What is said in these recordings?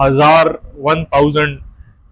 1000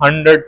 100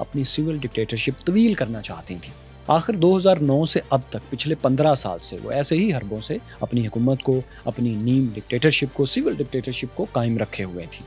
اپنی civil dictatorship طویل کرنا چاہتی تھیں۔ آخر 2009 سے اب تک پچھلے 15 سال سے وہ ایسے ہی حربوں سے اپنی حکومت کو، اپنی نیم ڈکٹیٹرشپ کو، سول ڈکٹیٹرشپ کو قائم رکھے ہوئے تھی،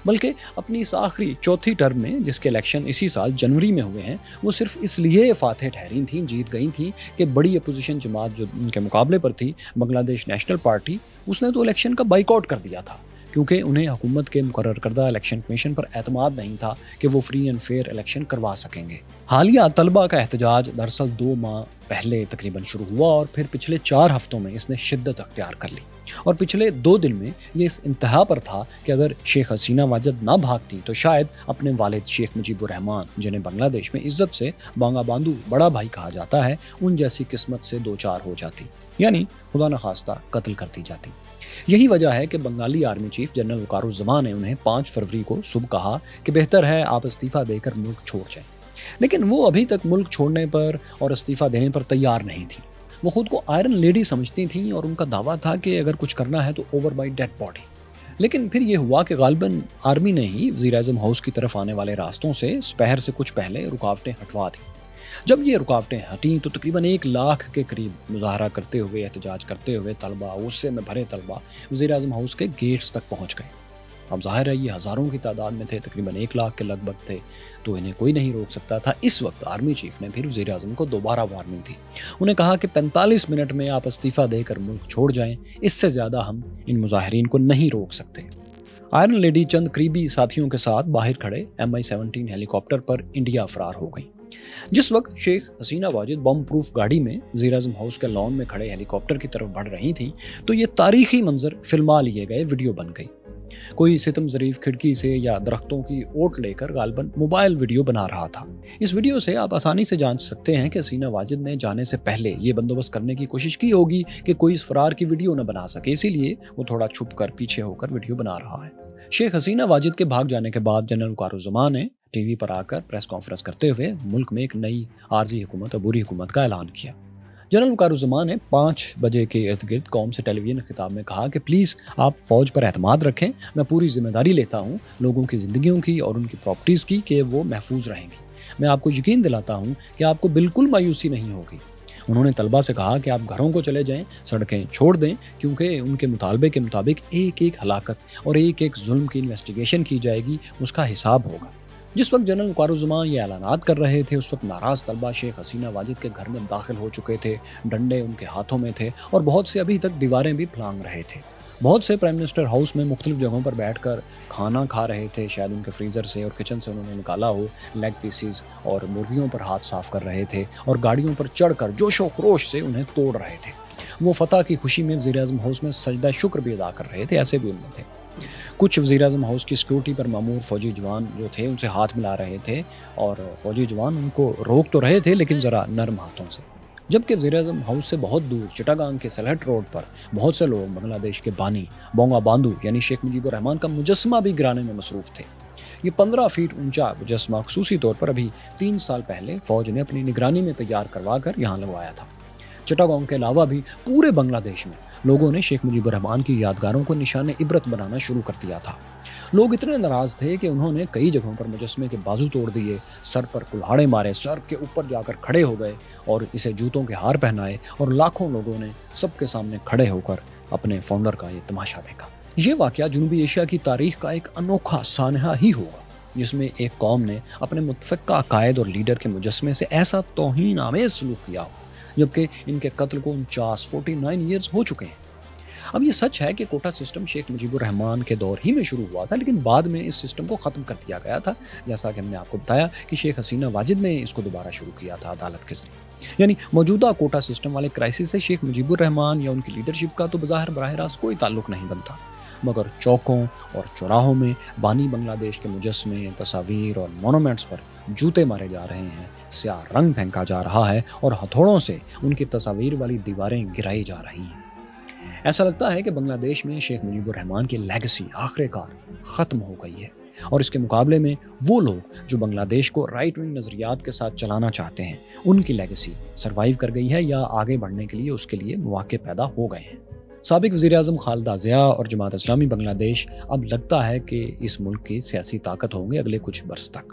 بلکہ اپنی اس آخری چوتھی ٹرم میں جس کے الیکشن اسی سال جنوری میں ہوئے ہیں، وہ صرف اس لیے فاتح ٹھہری تھیں، جیت گئی تھیں کہ بڑی اپوزیشن جماعت جو ان کے مقابلے پر تھی، بنگلہ دیش نیشنل پارٹی، اس نے تو الیکشن کا بائیکاٹ کر دیا تھا، کیونکہ انہیں حکومت کے مقرر کردہ الیکشن کمیشن پر اعتماد نہیں تھا کہ وہ فری اینڈ فیئر الیکشن کروا سکیں گے۔ حالیہ طلبہ کا احتجاج دراصل 2 ماہ پہلے تقریباً شروع ہوا اور پھر پچھلے 4 ہفتوں میں اس نے شدت اختیار کر لی، اور پچھلے 2 دن میں یہ اس انتہا پر تھا کہ اگر شیخ حسینہ واجد نہ بھاگتی تو شاید اپنے والد شیخ مجیب الرحمان، جنہیں بنگلہ دیش میں عزت سے بانگا باندو بڑا بھائی کہا جاتا ہے، ان جیسی قسمت سے دوچار ہو جاتی، یعنی خدا نخواستہ قتل کر دی جاتی۔ یہی وجہ ہے کہ Bengali army chief general Waqaruzzaman نے انہیں 5 فروری کو صبح کہا کہ بہتر ہے آپ استعفیٰ دے کر ملک چھوڑ جائیں، لیکن وہ ابھی تک ملک چھوڑنے پر اور استعفیٰ دینے پر تیار نہیں تھی۔ وہ خود کو آئرن لیڈی سمجھتی تھیں اور ان کا دعویٰ تھا کہ اگر کچھ کرنا ہے تو اوور بائی ڈیڈ باڈی۔ لیکن پھر یہ ہوا کہ غالباً آرمی نے ہی وزیر اعظم ہاؤس کی طرف آنے والے راستوں سے سپہر سے کچھ پہلے رکاوٹیں ہٹوا دیں۔ جب یہ رکاوٹیں ہٹیں تو تقریباً 1 لاکھ کے قریب مظاہرہ کرتے ہوئے، احتجاج کرتے ہوئے طلبہ، غصے میں بھرے طلبہ وزیر اعظم ہاؤس کے گیٹس تک پہنچ گئے۔ اب ظاہر ہے یہ ہزاروں کی تعداد میں تھے، تقریباً 1 لاکھ کے لگ بھگ تھے، تو انہیں کوئی نہیں روک سکتا تھا۔ اس وقت آرمی چیف نے پھر وزیر اعظم کو دوبارہ وارننگ دی، انہیں کہا کہ 45 منٹ میں آپ استعفیٰ دے کر ملک چھوڑ جائیں، اس سے زیادہ ہم ان مظاہرین کو نہیں روک سکتے۔ آئرن لیڈی چند قریبی ساتھیوں کے ساتھ باہر کھڑے MI-17 ہیلی کاپٹر پر انڈیا فرار ہو گئی۔ جس وقت شیخ حسینہ واجد بم پروف گاڑی میں وزیر اعظم ہاؤس کے لان میں کھڑے ہیلی کاپٹر کی طرف بڑھ رہی تھیں تو یہ تاریخی منظر فلما لیے گئے ویڈیو بن گئی۔ کوئی ستم ظریف کھڑکی سے یا درختوں کی اوٹ لے کر غالباً موبائل ویڈیو بنا رہا تھا۔ اس ویڈیو سے آپ آسانی سے جان سکتے ہیں کہ حسینہ واجد نے جانے سے پہلے یہ بندوبست کرنے کی کوشش کی ہوگی کہ کوئی اس فرار کی ویڈیو نہ بنا سکے، اسی لیے وہ تھوڑا چھپ کر پیچھے ہو کر ویڈیو بنا رہا ہے۔ شیخ حسینہ واجد کے بھاگ جانے کے بعد جنرل وقارالزمان نے ٹی وی پر آ کر پریس کانفرنس کرتے ہوئے ملک میں ایک نئی عارضی حکومت، عبوری حکومت کا اعلان کیا۔ جنرل وقارالزمان نے 5 بجے کے ارد گرد قوم سے ٹیلی ویژن خطاب میں کہا کہ پلیز آپ فوج پر اعتماد رکھیں، میں پوری ذمہ داری لیتا ہوں لوگوں کی زندگیوں کی اور ان کی پراپرٹیز کی کہ وہ محفوظ رہیں گی۔ میں آپ کو یقین دلاتا ہوں کہ آپ کو بالکل مایوسی نہیں ہوگی۔ انہوں نے طلبہ سے کہا کہ آپ گھروں کو چلے جائیں، سڑکیں چھوڑ دیں، کیونکہ ان کے مطالبے کے مطابق ایک ایک ہلاکت اور ایک ایک ظلم کی انویسٹیگیشن کی جائے گی، اس کا حساب ہوگا۔ جس وقت جنرل وقارالزمان یہ اعلانات کر رہے تھے، اس وقت ناراض طلبہ شیخ حسینہ واجد کے گھر میں داخل ہو چکے تھے، ڈنڈے ان کے ہاتھوں میں تھے اور بہت سے ابھی تک دیواریں بھی پھلانگ رہے تھے۔ بہت سے پرائم منسٹر ہاؤس میں مختلف جگہوں پر بیٹھ کر کھانا کھا رہے تھے، شاید ان کے فریزر سے اور کچن سے انہوں نے نکالا ہو لیگ پیسز، اور مرغیوں پر ہاتھ صاف کر رہے تھے اور گاڑیوں پر چڑھ کر جوش و خروش سے انہیں توڑ رہے تھے۔ وہ فتح کی خوشی میں وزیر اعظم ہاؤس میں سجدہ شکر بھی ادا کر رہے تھے، ایسے بھی ان میں تھے۔ کچھ وزیر اعظم ہاؤس کی سیکورٹی پر مامور فوجی جوان جو تھے ان سے ہاتھ ملا رہے تھے، اور فوجی جوان ان کو روک تو رہے تھے لیکن ذرا نرم ہاتھوں سے۔ جبکہ وزیر اعظم ہاؤس سے بہت دور چٹاگانگ کے سلہٹ روڈ پر بہت سے لوگ بنگلہ دیش کے بانی بونگا باندو یعنی شیخ مجیب الرحمان کا مجسمہ بھی گرانے میں مصروف تھے۔ یہ 15 فیٹ اونچا مجسمہ خصوصی طور پر ابھی 3 سال پہلے فوج نے اپنی نگرانی میں تیار کروا کر یہاں لگوایا تھا۔ چٹاگانگ کے علاوہ بھی پورے بنگلہ دیش میں لوگوں نے شیخ مجیب الرحمان کی یادگاروں کو نشان عبرت بنانا شروع کر دیا تھا۔ لوگ اتنے ناراض تھے کہ انہوں نے کئی جگہوں پر مجسمے کے بازو توڑ دیے، سر پر کلہاڑے مارے، سر کے اوپر جا کر کھڑے ہو گئے اور اسے جوتوں کے ہار پہنائے، اور لاکھوں لوگوں نے سب کے سامنے کھڑے ہو کر اپنے فاؤنڈر کا یہ تماشا دیکھا۔ یہ واقعہ جنوبی ایشیا کی تاریخ کا ایک انوکھا سانحہ ہی ہوگا جس میں ایک قوم نے اپنے متفقہ قائد اور لیڈر کے مجسمے سے ایسا توہین آمیز سلوک کیا ہو، جبکہ ان کے قتل کو 49 ایئرز ہو چکے ہیں۔ اب یہ سچ ہے کہ کوٹا سسٹم شیخ مجیب الرحمان کے دور ہی میں شروع ہوا تھا، لیکن بعد میں اس سسٹم کو ختم کر دیا گیا تھا، جیسا کہ ہم نے آپ کو بتایا کہ شیخ حسینہ واجد نے اس کو دوبارہ شروع کیا تھا عدالت کے ذریعے۔ یعنی موجودہ کوٹا سسٹم والے کرائسس سے شیخ مجیب الرحمان یا ان کی لیڈرشپ کا تو بظاہر براہ راست کوئی تعلق نہیں بنتا، مگر چوکوں اور چوراہوں میں بانی بنگلہ دیش کے مجسمے، تصاویر اور مونومنٹس پر جوتے مارے جا رہے ہیں، سیاہ رنگ پھینکا جا رہا ہے اور ہتھوڑوں سے ان کی تصاویر والی دیواریں گرائی جا رہی ہیں۔ ایسا لگتا ہے کہ بنگلہ دیش میں شیخ مجیب الرحمان کی لیگسی آخر کار ختم ہو گئی ہے، اور اس کے مقابلے میں وہ لوگ جو بنگلہ دیش کو رائٹ ونگ نظریات کے ساتھ چلانا چاہتے ہیں، ان کی لیگسی سروائیو کر گئی ہے، یا آگے بڑھنے کے لیے اس کے لیے مواقع پیدا ہو گئے ہیں۔ سابق وزیر اعظم خالدہ ضیاء اور جماعت اسلامی بنگلہ دیش اب لگتا ہے کہ اس ملک کی سیاسی طاقت ہوں گے اگلے کچھ برس تک۔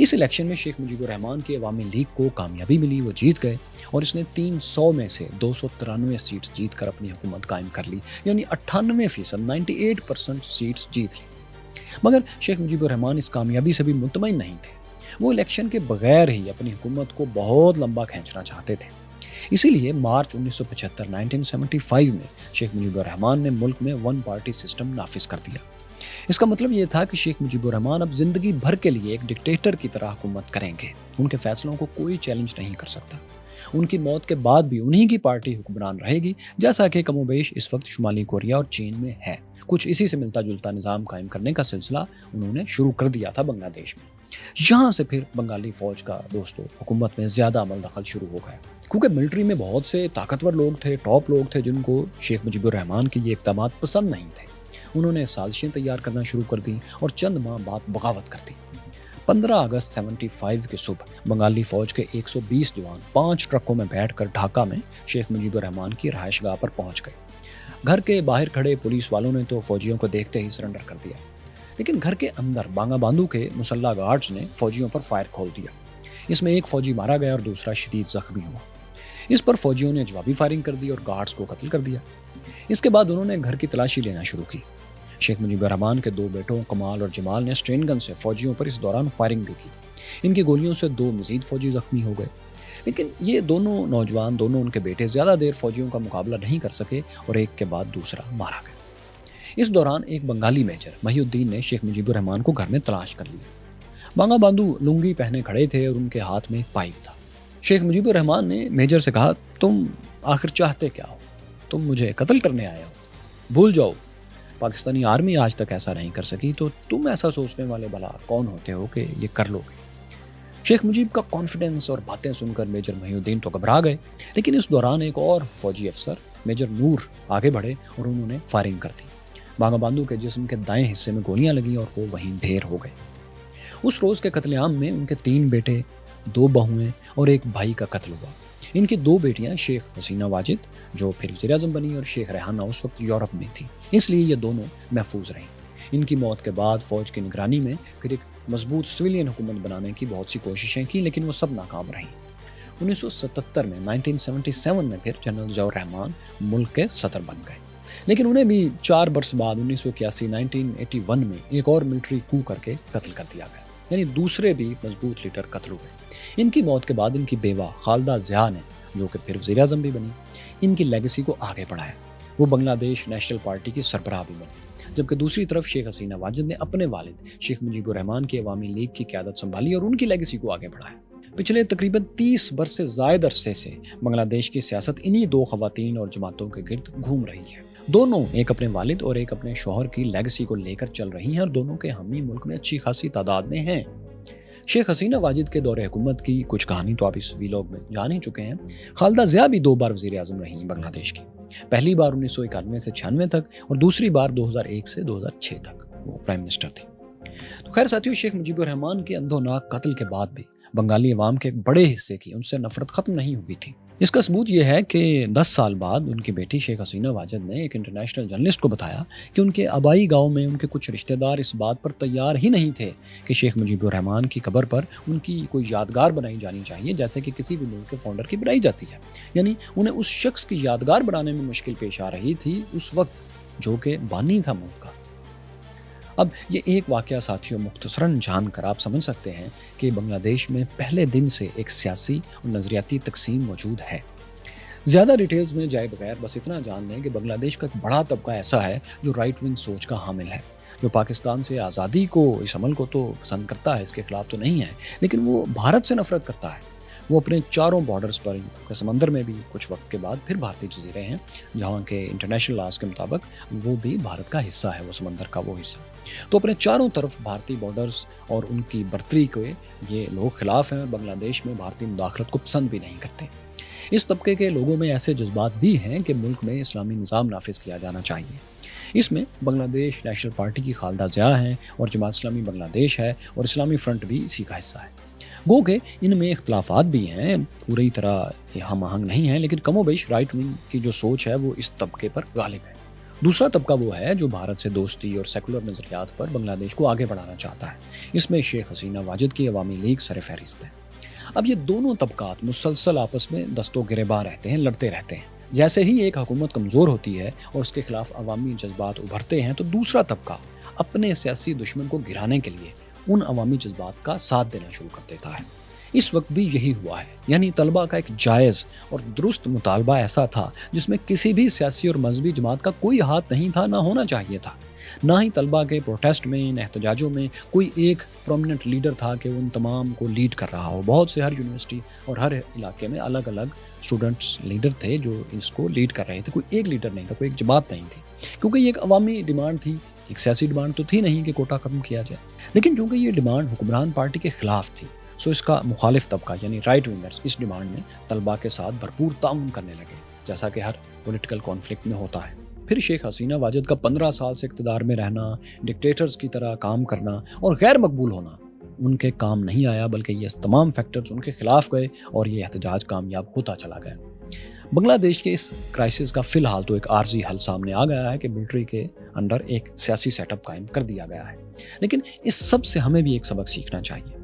اس الیکشن میں شیخ مجیب الرحمان کی عوامی لیگ کو کامیابی ملی, وہ جیت گئے اور اس نے 300 میں سے 293 سیٹس جیت کر اپنی حکومت قائم کر لی, یعنی 98%, 98% سیٹس جیت لی. مگر شیخ مجیب الرحمان اس کامیابی سے بھی مطمئن نہیں تھے. وہ الیکشن کے بغیر ہی اپنی حکومت کو بہت لمبا کھینچنا چاہتے تھے. اسی لیے مارچ 1975 میں شیخ مجیب الرحمان نے ملک میں ون پارٹی سسٹم نافذ کر دیا. اس کا مطلب یہ تھا کہ شیخ مجیب الرحمان اب زندگی بھر کے لیے ایک ڈکٹیٹر کی طرح حکومت کریں گے. ان کے فیصلوں کو کوئی چیلنج نہیں کر سکتا. ان کی موت کے بعد بھی انہی کی پارٹی حکمران رہے گی, جیسا کہ کم و بیش اس وقت شمالی کوریا اور چین میں ہے. کچھ اسی سے ملتا جلتا نظام قائم کرنے کا سلسلہ انہوں نے شروع کر دیا تھا بنگلہ دیش میں. یہاں سے پھر بنگالی فوج کا حکومت میں زیادہ عمل دخل شروع ہو گیا, کیونکہ ملٹری میں بہت سے طاقتور لوگ تھے, ٹاپ لوگ تھے, جن کو شیخ مجیب الرحمان کے یہ اقدامات پسند نہیں تھے. انہوں نے سازشیں تیار کرنا شروع کر دی اور چند ماہ بعد بغاوت کر دی. 15 اگست 75 کی صبح بنگالی فوج کے 120 جوان 5 ٹرکوں میں بیٹھ کر ڈھاکہ میں شیخ مجیب الرحمان کی رہائش گاہ پر پہنچ گئے. گھر کے باہر کھڑے پولیس والوں نے تو فوجیوں کو دیکھتے ہی سرنڈر کر دیا, لیکن گھر کے اندر بانگا باندو کے مسلح گارڈز نے فوجیوں پر فائر کھول دیا. اس میں ایک فوجی مارا گیا اور دوسرا شدید زخمی ہوا. اس پر فوجیوں نے جوابی فائرنگ کر دی اور گارڈز کو قتل کر دیا. اس کے بعد انہوں نے گھر کی تلاشی لینا شروع کی. شیخ مجیب الرحمان کے 2 بیٹوں کمال اور جمال نے اسٹرین گن سے فوجیوں پر اس دوران فائرنگ بھی کی. ان کی گولیوں سے 2 مزید فوجی زخمی ہو گئے, لیکن یہ دونوں نوجوان, دونوں ان کے بیٹے زیادہ دیر فوجیوں کا مقابلہ نہیں کر سکے اور ایک کے بعد دوسرا مارا گیا. اس دوران ایک بنگالی میجر محی الدین نے شیخ مجیب الرحمان کو گھر میں تلاش کر لیا. بانگا باندو لنگی پہنے کھڑے تھے اور ان کے ہاتھ میں ایک پائپ تھا. شیخ مجیب الرحمان نے میجر سے کہا, تم آخر چاہتے کیا ہو؟ تم مجھے قتل کرنے آئے ہو؟ بھول جاؤ, پاکستانی آرمی آج تک ایسا نہیں کر سکی, تو تم ایسا سوچنے والے بھلا کون ہوتے ہو کہ یہ کر لو گے؟ شیخ مجیب کا کانفیڈنس اور باتیں سن کر میجر محی الدین تو گھبرا گئے, لیکن اس دوران ایک اور فوجی افسر میجر نور آگے بڑھے اور انہوں نے فائرنگ کر دی. بانگا باندو کے جسم کے دائیں حصے میں گولیاں لگیں اور وہ وہیں ڈھیر ہو گئے. اس روز کے قتل عام میں ان کے 3 بیٹے, 2 بہویں اور ایک بھائی کا قتل ہوا. ان کی 2 بیٹیاں شیخ حسینہ واجد, جو پھر وزیر اعظم بنی, اور شیخ ریحانہ اس وقت یورپ میں تھی, اس لیے یہ دونوں محفوظ رہیں. ان کی موت کے بعد فوج کی نگرانی میں پھر ایک مضبوط سویلین حکومت بنانے کی بہت سی کوششیں کی, لیکن وہ سب ناکام رہیں. 1977 میں 1977 میں پھر جنرل ضیاء الرحمان ملک کے صدر بن گئے, لیکن انہیں بھی 4 برس بعد 1981 میں ایک اور ملٹری کو کر کے قتل کر دیا گیا, یعنی دوسرے بھی مضبوط لیڈر قتل ہوئے. ان کی موت کے بعد ان کی بیوہ خالدہ ضیاء نے, جو کہ پھر وزیر اعظم بھی بنی, ان کی لیگیسی کو آگے بڑھایا. وہ بنگلہ دیش نیشنل پارٹی کی سربراہ بھی بنی, جبکہ دوسری طرف شیخ حسینہ واجد نے اپنے والد شیخ مجیب الرحمان کی عوامی لیگ کی قیادت سنبھالی اور ان کی لیگیسی کو آگے بڑھایا. پچھلے تقریباً 30 برس سے زائد عرصے سے بنگلہ دیش کی سیاست انہی 2 خواتین اور جماعتوں کے گرد گھوم رہی ہے. دونوں ایک اپنے والد اور ایک اپنے شوہر کی لیگیسی کو لے کر چل رہی ہیں, اور دونوں کے حامی ملک میں اچھی خاصی تعداد میں ہیں. شیخ حسینہ واجد کے دور حکومت کی کچھ کہانی تو آپ اس ویلاگ میں جان ہی چکے ہیں. خالدہ ضیاء بھی 2 بار وزیر اعظم رہی بنگلہ دیش کی, پہلی بار 1991 سے 96 تک اور دوسری بار 2001 سے 2006 تک وہ پرائم منسٹر تھی. تو خیر ساتھیو, شیخ مجیب الرحمان کے اندھوناک قتل کے بعد بھی بنگالی عوام کے ایک بڑے حصے کی ان سے نفرت ختم نہیں ہوئی تھی. اس کا ثبوت یہ ہے کہ 10 سال بعد ان کی بیٹی شیخ حسینہ واجد نے ایک انٹرنیشنل جرنلسٹ کو بتایا کہ ان کے آبائی گاؤں میں ان کے کچھ رشتہ دار اس بات پر تیار ہی نہیں تھے کہ شیخ مجیب الرحمان کی قبر پر ان کی کوئی یادگار بنائی جانی چاہیے, جیسے کہ کسی بھی ملک کے فاؤنڈر کی بنائی جاتی ہے. یعنی انہیں اس شخص کی یادگار بنانے میں مشکل پیش آ رہی تھی اس وقت, جو کہ بانی تھا ملک کا. اب یہ ایک واقعہ ساتھیوں مختصراً جان کر آپ سمجھ سکتے ہیں کہ بنگلہ دیش میں پہلے دن سے ایک سیاسی اور نظریاتی تقسیم موجود ہے. زیادہ ڈیٹیلز میں جائے بغیر بس اتنا جان لیں کہ بنگلہ دیش کا ایک بڑا طبقہ ایسا ہے جو رائٹ ونگ سوچ کا حامل ہے, جو پاکستان سے آزادی کو, اس عمل کو تو پسند کرتا ہے, اس کے خلاف تو نہیں ہے, لیکن وہ بھارت سے نفرت کرتا ہے. وہ اپنے چاروں بارڈرز پر, سمندر میں بھی کچھ وقت کے بعد پھر بھارتی جزیرے ہیں جہاں کے انٹرنیشنل لاز کے مطابق وہ بھی بھارت کا حصہ ہے, وہ سمندر کا وہ حصہ. تو اپنے چاروں طرف بھارتی بارڈرز اور ان کی برتری کے یہ لوگ خلاف ہیں اور بنگلہ دیش میں بھارتی مداخلت کو پسند بھی نہیں کرتے. اس طبقے کے لوگوں میں ایسے جذبات بھی ہیں کہ ملک میں اسلامی نظام نافذ کیا جانا چاہیے. اس میں بنگلہ دیش نیشنل پارٹی کی خالدہ ضیاء ہیں اور جماعت اسلامی بنگلہ دیش ہے اور اسلامی فرنٹ بھی اسی کا حصہ ہے. گو کہ ان میں اختلافات بھی ہیں, پوری طرح ہم آہنگ نہیں ہیں, لیکن کم و بیش رائٹ ونگ کی جو سوچ ہے وہ اس طبقے پر غالب ہے. دوسرا طبقہ وہ ہے جو بھارت سے دوستی اور سیکولر نظریات پر بنگلہ دیش کو آگے بڑھانا چاہتا ہے. اس میں شیخ حسینہ واجد کی عوامی لیگ سر فہرست ہے. اب یہ دونوں طبقات مسلسل آپس میں دست و گریباں رہتے ہیں، لڑتے رہتے ہیں. جیسے ہی ایک حکومت کمزور ہوتی ہے اور اس کے خلاف عوامی جذبات ابھرتے ہیں تو دوسرا طبقہ اپنے سیاسی دشمن کو گرانے کے لیے ان عوامی جذبات کا ساتھ دینا شروع کر دیتا ہے. اس وقت بھی یہی ہوا ہے. یعنی طلبہ کا ایک جائز اور درست مطالبہ ایسا تھا جس میں کسی بھی سیاسی اور مذہبی جماعت کا کوئی ہاتھ نہیں تھا، نہ ہونا چاہیے تھا. نہ ہی طلبہ کے پروٹیسٹ میں، ان احتجاجوں میں کوئی ایک پرومیننٹ لیڈر تھا کہ ان تمام کو لیڈ کر رہا ہو. بہت سے ہر یونیورسٹی اور ہر علاقے میں الگ الگ اسٹوڈنٹس لیڈر تھے جو اس کو لیڈ کر رہے تھے. کوئی ایک لیڈر نہیں تھا، کوئی ایک جماعت نہیں تھی، کیونکہ یہ ایک عوامی ڈیمانڈ تھی. ایک سیاسی ڈیمانڈ تو تھی نہیں کہ کوٹا ختم کیا جائے، لیکن چونکہ یہ ڈیمانڈ حکمران پارٹی کے خلاف تھی سو اس کا مخالف طبقہ یعنی رائٹ ونگرز اس ڈیمانڈ میں طلبہ کے ساتھ بھرپور تعاون کرنے لگے، جیسا کہ ہر پولیٹیکل کانفلکٹ میں ہوتا ہے. پھر شیخ حسینہ واجد کا 15 سال سے اقتدار میں رہنا، ڈکٹیٹرز کی طرح کام کرنا اور غیر مقبول ہونا ان کے کام نہیں آیا، بلکہ یہ تمام فیکٹرز ان کے خلاف گئے اور یہ احتجاج کامیاب ہوتا چلا گیا. بنگلہ دیش کے اس کرائسس کا فی الحال تو ایک عارضی حل سامنے آ گیا ہے کہ ملٹری کے انڈر ایک سیاسی سیٹ اپ قائم کر دیا گیا ہے. لیکن اس سب سے ہمیں بھی ایک سبق سیکھنا چاہیے،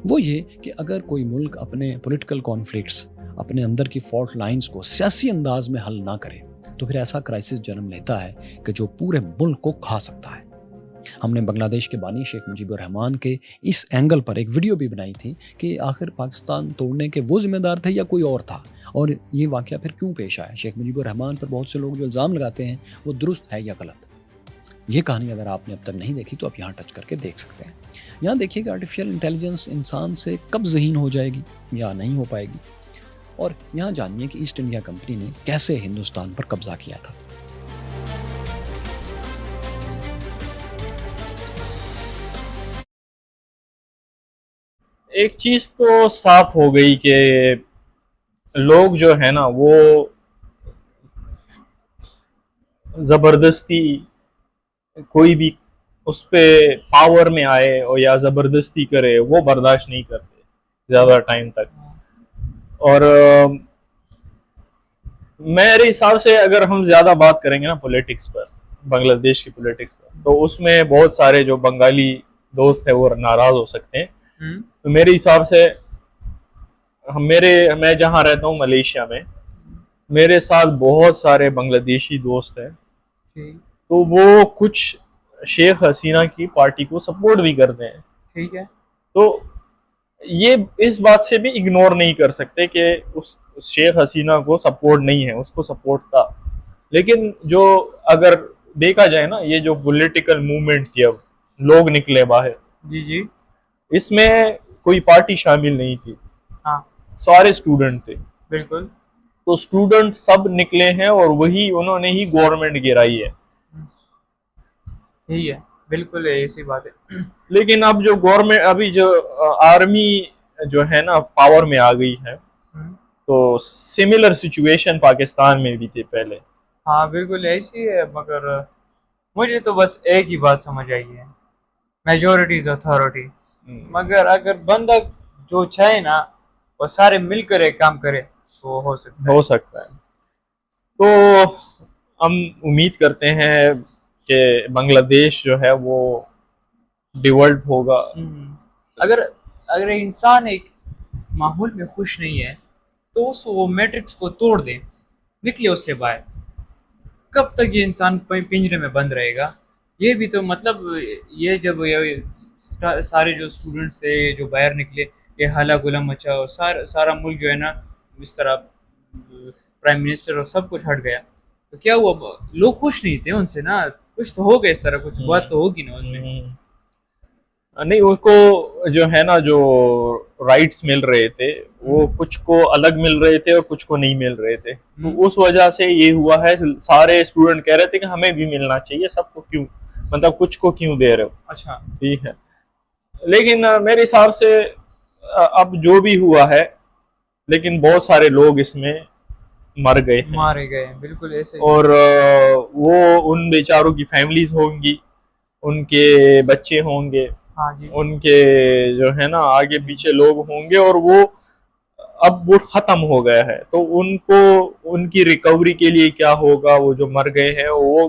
وہ یہ کہ اگر کوئی ملک اپنے پولیٹیکل کانفلکٹس، اپنے اندر کی فالٹ لائنز کو سیاسی انداز میں حل نہ کرے تو پھر ایسا کرائسس جنم لیتا ہے کہ جو پورے ملک کو کھا سکتا ہے. ہم نے بنگلہ دیش کے بانی شیخ مجیب الرحمان کے اس اینگل پر ایک ویڈیو بھی بنائی تھی کہ آخر پاکستان توڑنے کے وہ ذمہ دار تھے یا کوئی اور تھا، اور یہ واقعہ پھر کیوں پیش آیا. شیخ مجیب الرحمان پر بہت سے لوگ جو الزام لگاتے ہیں وہ درست ہے یا غلط. یہ کہانی اگر آپ نے اب تک نہیں دیکھی تو آپ یہاں ٹچ کر کے دیکھ سکتے ہیں. یہاں دیکھیے کہ آرٹیفیشل انٹیلیجنس انسان سے کب ذہین ہو جائے گی یا نہیں ہو پائے گی، اور یہاں جانیے کہ ایسٹ انڈیا کمپنی نے کیسے ہندوستان پر قبضہ کیا تھا. ایک چیز تو صاف ہو گئی کہ لوگ جو ہے نا وہ زبردستی کوئی بھی اس پہ پاور میں آئے اور یا زبردستی کرے وہ برداشت نہیں کرتے زیادہ ٹائم تک. اور میرے حساب سے اگر ہم زیادہ بات کریں گے نا پولیٹکس پر، بنگلہ دیش کی پولیٹکس پر، تو اس میں بہت سارے جو بنگالی دوست ہیں وہ ناراض ہو سکتے ہیں. تو میرے حساب سے میں جہاں رہتا ہوں ملیشیا میں، میرے ساتھ بہت سارے بنگلہ دیشی دوست ہیں، تو وہ کچھ شیخ حسینہ کی پارٹی کو سپورٹ بھی کرتے ہیں. ٹھیک ہے. تو یہ اس بات سے بھی اگنور نہیں کر سکتے کہ اس شیخ حسینہ کو سپورٹ نہیں ہے، اس کو سپورٹ تھا. لیکن جو اگر دیکھا جائے نا یہ جو پولیٹیکل موومنٹ تھی، اب لوگ نکلے باہر، جی اس میں کوئی پارٹی شامل نہیں تھی، ہاں سارے اسٹوڈنٹ تھے. بالکل. تو اسٹوڈنٹ سب نکلے ہیں اور وہی انہوں نے ہی گورنمنٹ گرائی ہے. یہی ہے، بالکل ایسی بات ہے. لیکن اب جو گورنمنٹ، ابھی جو آرمی جو ہے نا پاور میں آ گئی ہے، تو سملر سچویشن پاکستان میں بھی تھی پہلے. ہاں بالکل ایسی ہے، مگر مجھے تو بس ایک ہی بات سمجھ آئی ہے، میجورٹی از اتھارٹی. مگر اگر بندہ جو چاہے نا وہ سارے مل کر ایک کام کرے تو ہو سکتا ہے. تو ہم امید کرتے ہیں کہ بنگلہ دیش جو ہے وہ ڈیولپ ہوگا. اگر انسان ایک ماحول میں خوش نہیں ہے تو وہ میٹرکس کو توڑ دے، نکلے اس سے باہر. کب تک یہ انسان پنجرے میں بند رہے گا؟ یہ بھی تو مطلب یہ جب سارے جو اسٹوڈنٹس تھے جو باہر نکلے، یہ حالہ گلا مچا اور سارا ملک جو ہے نا اس طرح پرائم منسٹر اور سب کچھ ہٹ گیا، تو کیا ہوا؟ لوگ خوش نہیں تھے ان سے نا، کچھ تو ہو گئے، اس طرح کچھ بات تو ہوگی نا ان میں. نہیں، ان کو جو ہے نا جو رائٹس مل رہے تھے وہ کچھ کو الگ مل رہے تھے اور کچھ کو نہیں مل رہے تھے. تو اس وجہ سے یہ ہوا ہے، سارے اسٹوڈنٹ کہہ رہے تھے کہ ہمیں بھی ملنا چاہیے، سب کو کیوں، مطلب کچھ کو کیوں دے رہے ہو. اچھا ٹھیک ہے. لیکن میرے حساب سے اب جو بھی ہوا ہے، لیکن بہت سارے لوگ اس میں مارے گئے. بالکل ایسے. اور وہ ان بیچاروں کی فیملیز ہوں گی، ان کے بچے ہوں گے، ان کے جو ہے نا آگے پیچھے لوگ ہوں گے، اور وہ اب وہ ختم ہو گیا ہے. تو ان کو ان کی ریکوری کے لیے کیا ہوگا؟ وہ جو مر گئے ہیں وہ